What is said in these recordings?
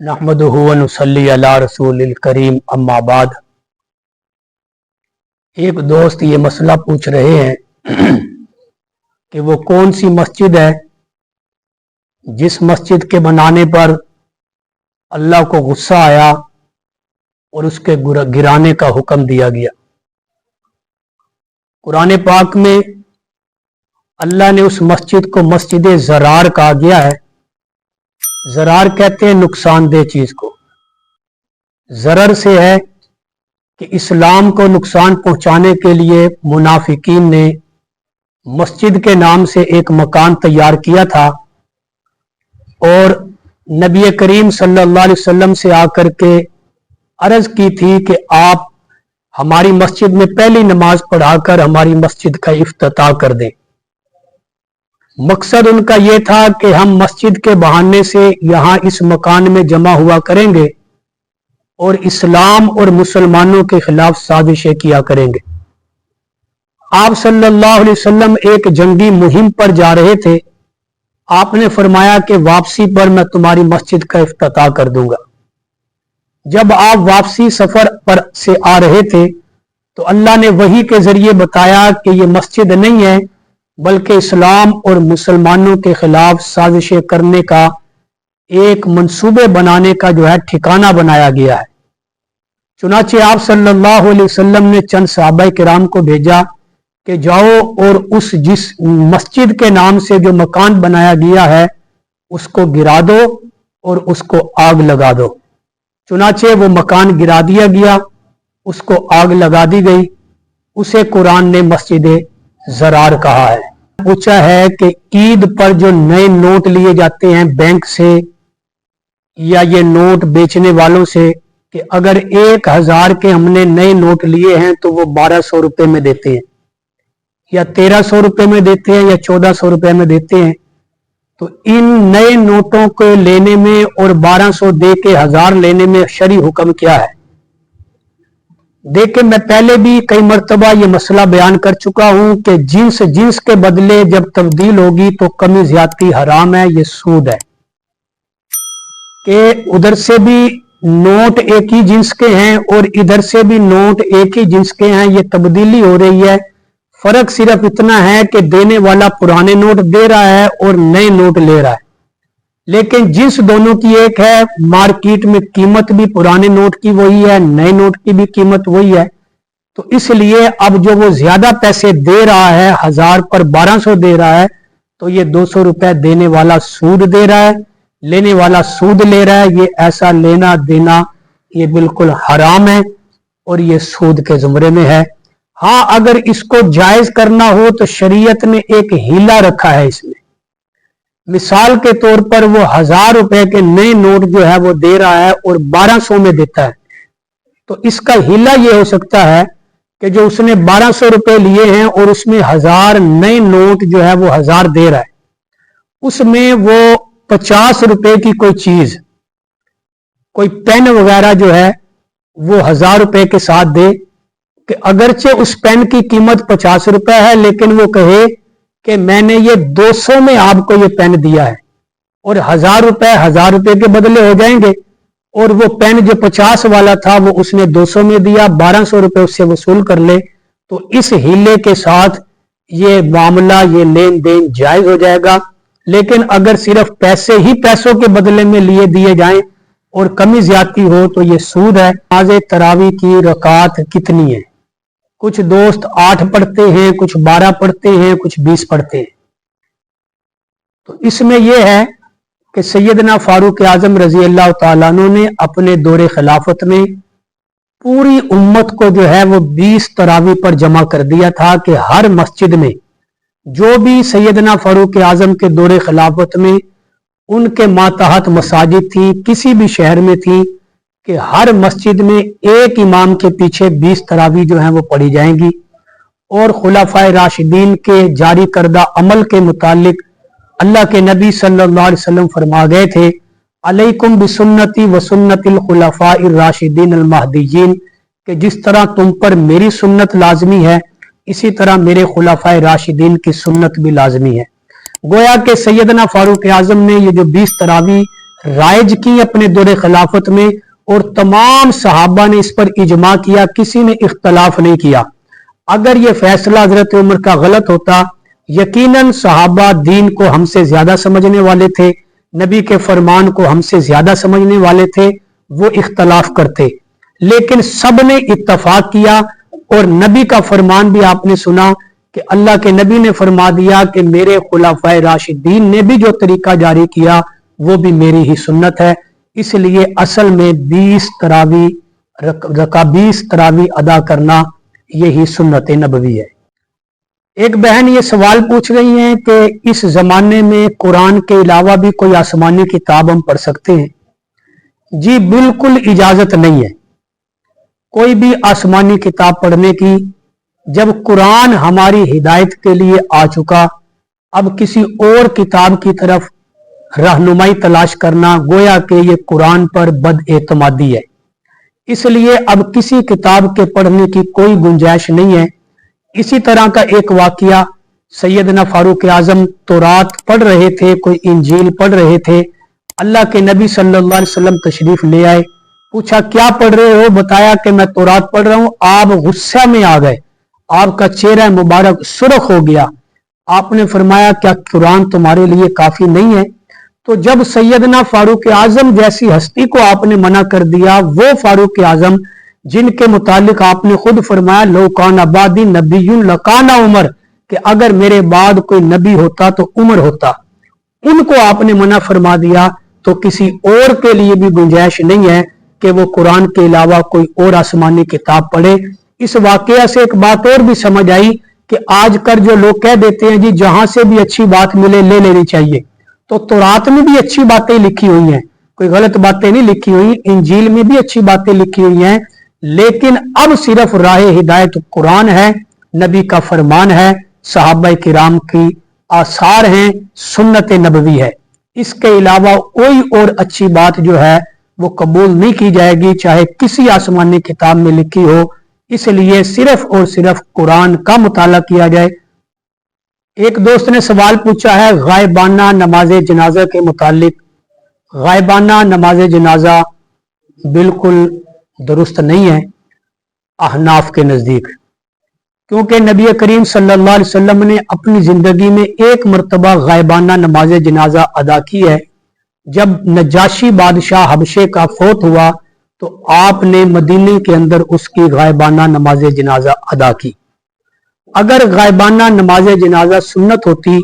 नहमदुहु व नुसल्ली अला रसूलिल करीम अम्मा बाद। एक दोस्त ये मसला पूछ रहे हैं कि वो कौन सी मस्जिद है जिस मस्जिद के बनाने पर अल्लाह को गुस्सा आया और उसके गिराने का हुक्म दिया गया। कुरान पाक में अल्लाह ने उस मस्जिद को मस्जिद ज़रार कहा गया है। ज़रार कहते हैं नुकसानदेह चीज को। ज़रर से है कि इस्लाम को नुकसान पहुंचाने के लिए मुनाफिकीन ने मस्जिद के नाम से एक मकान तैयार किया था और नबी करीम सल्लल्लाहु अलैहि वसल्लम से आकर के अर्ज की थी कि आप हमारी मस्जिद में पहली नमाज पढ़ाकर हमारी मस्जिद का इफ्तिताह कर दें। मकसद उनका यह था कि हम मस्जिद के बहाने से यहाँ इस मकान में जमा हुआ करेंगे और इस्लाम और मुसलमानों के खिलाफ साजिशें किया करेंगे। आप सल्लल्लाहु अलैहि वसल्लम एक जंगी मुहिम पर जा रहे थे। आपने फरमाया कि वापसी पर मैं तुम्हारी मस्जिद का इफ्तिताह कर दूंगा। जब आप वापसी सफर पर से आ रहे थे तो अल्लाह ने वही के जरिए बताया कि ये मस्जिद नहीं है बल्कि इस्लाम और मुसलमानों के खिलाफ साजिशें करने का एक मंसूबे बनाने का जो है ठिकाना बनाया गया है। चुनाचे आप सल्लल्लाहु अलैहि वसल्लम ने चंद सहाबा किराम को भेजा कि जाओ और उस जिस मस्जिद के नाम से जो मकान बनाया गया है उसको गिरा दो और उसको आग लगा दो। चुनाचे वो मकान गिरा दिया गया, उसको आग लगा दी गई। उसे कुरान ने मस्जिद ज़रार कहा है। पूछा है कि ईद पर जो नए नोट लिए जाते हैं बैंक से या ये नोट बेचने वालों से कि अगर 1000 के हमने नए नोट लिए हैं तो वो 1200 रुपए में देते हैं या 1300 रुपए में देते हैं या 1400 रुपए में देते हैं। तो इन नए नोटों को लेने में और 1200 दे के 1000 लेने में शरई हुक्म क्या है? देखिए, मैं पहले भी कई मर्तबा ये मसला बयान कर चुका हूं कि जिन्स के बदले जब तब्दील होगी तो कमी ज्यादती हराम है। ये सूद है कि उधर से भी नोट एक ही जिन्स के हैं और इधर से भी नोट एक ही जिन्स के हैं। ये तब्दीली हो रही है। फर्क सिर्फ इतना है कि देने वाला पुराने नोट दे रहा है और नए नोट ले रहा है, लेकिन जिन्स दोनों की एक है। मार्केट में कीमत भी पुराने नोट की वही है, नए नोट की भी कीमत वही है। तो इसलिए अब जो वो ज्यादा पैसे दे रहा है, 1000 पर 1200 दे रहा है, तो ये 200 रुपए देने वाला सूद दे रहा है, लेने वाला सूद ले रहा है। ये ऐसा लेना देना ये बिल्कुल हराम है और ये सूद के जुमरे में है। हाँ, अगर इसको जायज करना हो तो शरीयत ने एक हीला रखा है इसमें। मिसाल के तौर पर वो 1000 रुपए के नए नोट जो है वो दे रहा है और 1200 में देता है। तो इसका हीला ये हो सकता है कि जो उसने 1200 रुपए लिए हैं और उसमें 1000 नए नोट जो है वो 1000 दे रहा है, उसमें वो 50 रुपए की कोई चीज, कोई पेन वगैरह जो है वो 1000 रुपए के साथ दे कि अगरचे उस पेन की कीमत 50 रुपए है, लेकिन वो कहे कि मैंने ये 200 में आपको ये पेन दिया है और 1000 रुपए के बदले हो जाएंगे। और वो पेन जो 50 वाला था वो उसने 200 में दिया, 1200 रुपए उससे वसूल कर ले। तो इस हीले के साथ ये मामला, ये लेन देन जायज हो जाएगा। लेकिन अगर सिर्फ पैसे ही पैसों के बदले में लिए दिए जाएं और कमी ज्यादती हो तो ये सूद है। नमाज़ तरावी की रकात कितनी है? कुछ दोस्त 8 पढ़ते हैं, कुछ 12 पढ़ते हैं, कुछ 20 पढ़ते हैं। तो इसमें यह है कि सैयदना फारूक आजम रजी अल्लाह तआला अन्हु ने अपने दौरे खिलाफत में पूरी उम्मत को जो है वो 20 तरावी पर जमा कर दिया था कि हर मस्जिद में जो भी सैयदना फारूक आजम के दौरे खिलाफत में उनके मातहत मसाजिद थी, किसी भी शहर में थी, कि हर मस्जिद में एक इमाम के पीछे 20 तरावी जो है वो पढ़ी जाएंगी। और खुलाफाए राशिदीन के जारी करदा अमल के मुतालिक अल्लाह के नबी सल्लल्लाहु अलैहि वसल्लम फरमा गए थे, अलैकुम बिसुन्नती व सुन्नतिल खुलाफाए राशिदीन अल महदीयीन, कि जिस तरह तुम पर मेरी सुन्नत लाजमी है इसी तरह मेरे खुलाफाए राशिदीन की सुन्नत भी लाजमी है। गोया के सैयदना फारूक आजम ने ये जो 20 तरावी राइज की अपने दौरे खिलाफत में, और तमाम सहाबा ने इस पर इजमा किया, किसी ने इख्तलाफ नहीं किया। अगर ये फैसला हजरत उमर का गलत होता, यकीनन सहाबा दीन को हमसे ज्यादा समझने वाले थे, नबी के फरमान को हमसे ज्यादा समझने वाले थे, वो इख्तलाफ करते। लेकिन सब ने इत्तफाक किया, और नबी का फरमान भी आपने सुना कि अल्लाह के नबी ने फरमा दिया कि मेरे खुलाफाए राशिदीन ने भी जो तरीका जारी किया वो भी मेरी ही सुन्नत है। इसलिए असल में 20 तरावी अदा करना यही सुन्नत नबवी है। एक बहन ये सवाल पूछ रही हैं कि इस जमाने में कुरान के अलावा भी कोई आसमानी किताब हम पढ़ सकते हैं? जी बिल्कुल इजाजत नहीं है कोई भी आसमानी किताब पढ़ने की। जब कुरान हमारी हिदायत के लिए आ चुका, अब किसी और किताब की तरफ रहनुमाई तलाश करना गोया कि ये कुरान पर बदएतमादी है। इसलिए अब किसी किताब के पढ़ने की कोई गुंजाइश नहीं है। इसी तरह का एक वाकया, सैयदना फारूक आजम तौरात पढ़ रहे थे, कोई इंजील पढ़ रहे थे, अल्लाह के नबी सल्लल्लाहु अलैहि वसल्लम तशरीफ ले आए, पूछा क्या पढ़ रहे हो? बताया कि मैं तौरात पढ़ रहा हूं। आप गुस्सा में आ गए, आपका चेहरा मुबारक सुर्ख हो गया। आपने फरमाया क्या कुरान तुम्हारे लिए काफी नहीं है? तो जब सैयदना फारूक आजम जैसी हस्ती को आपने मना कर दिया, वो फारूक आजम जिनके मुतालिक आपने खुद फरमाया लो कान आबादी नबीयुन लकाना उमर, कि अगर मेरे बाद कोई नबी होता तो उमर होता, उनको आपने मना फरमा दिया, तो किसी और के लिए भी गुंजाइश नहीं है कि वो कुरान के अलावा कोई और आसमानी किताब पढ़े। इस वाकया से एक बात और भी समझ आई कि आजकल जो लोग कह देते हैं जी जहां से भी अच्छी बात मिले ले लेनी चाहिए, तो तौरात में भी अच्छी बातें लिखी हुई हैं, कोई गलत बातें नहीं लिखी हुई, इंजील में भी अच्छी बातें लिखी हुई हैं, लेकिन अब सिर्फ राह हिदायत कुरान है, नबी का फरमान है, सहाबा किराम की आसार हैं, सुन्नत नबवी है। इसके अलावा कोई और अच्छी बात जो है वो कबूल नहीं की जाएगी, चाहे किसी आसमानी किताब में लिखी हो। इसलिए सिर्फ और सिर्फ कुरान का मुताला किया जाए। एक दोस्त ने सवाल पूछा है गायबाना नमाज जनाजा के मुतालिक। गायबाना नमाज जनाजा बिल्कुल दुरुस्त नहीं है अहनाफ के नजदीक, क्योंकि नबी करीम सल्लल्लाहु अलैहि वसल्लम ने अपनी जिंदगी में एक मरतबा गायबाना नमाज जनाजा अदा की है। जब नजाशी बादशाह हबशे का फौत हुआ तो आपने मदीने के अंदर उसकी गायबाना नमाज जनाजा अदा की। अगर गायबाना नमाज जनाजा सुन्नत होती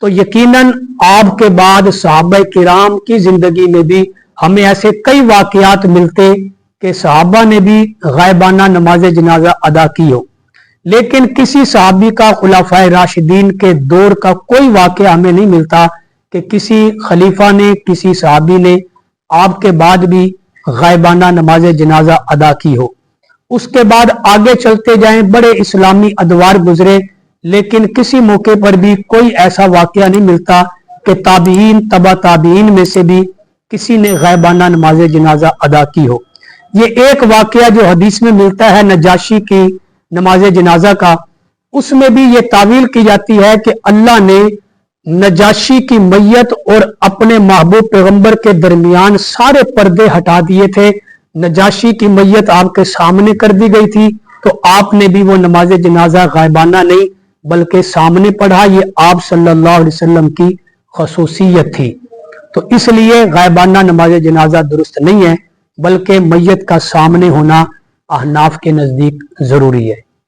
तो यकीनन आपके बाद सहाबा किराम की जिंदगी में भी हमें ऐसे कई वाकयात मिलते कि सहाबा ने भी गायबाना नमाज जनाजा अदा की हो, लेकिन किसी सहाबी का खुलाफाए राशिदीन के दौर का कोई वाकया हमें नहीं मिलता कि किसी खलीफा ने, किसी सहाबी ने आपके बाद भी गायबाना नमाज जनाजा अदा की हो। उसके बाद आगे चलते जाएं, बड़े इस्लामी अदवार गुजरे, लेकिन किसी मौके पर भी कोई ऐसा वाकया नहीं मिलता कि ताबीन तबा ताबीन में से भी किसी ने गायबाना नमाज जनाजा अदा की हो। ये एक वाकया जो हदीस में मिलता है नजाशी की नमाज जनाजा का, उसमें भी ये तावील की जाती है कि अल्लाह ने नजाशी की मैयत और अपने महबूब पैगंबर के दरमियान सारे पर्दे हटा दिए थे। नजाशी की मैयत आपके सामने कर दी गई थी, तो आपने भी वो नमाज जनाजा गायबाना नहीं बल्कि सामने पढ़ा। ये आप सल्लल्लाहु अलैहि वसल्लम की खसूसियत थी। तो इसलिए गायबाना नमाज जनाजा दुरुस्त नहीं है, बल्कि मैयत का सामने होना अहनाफ के नजदीक जरूरी है।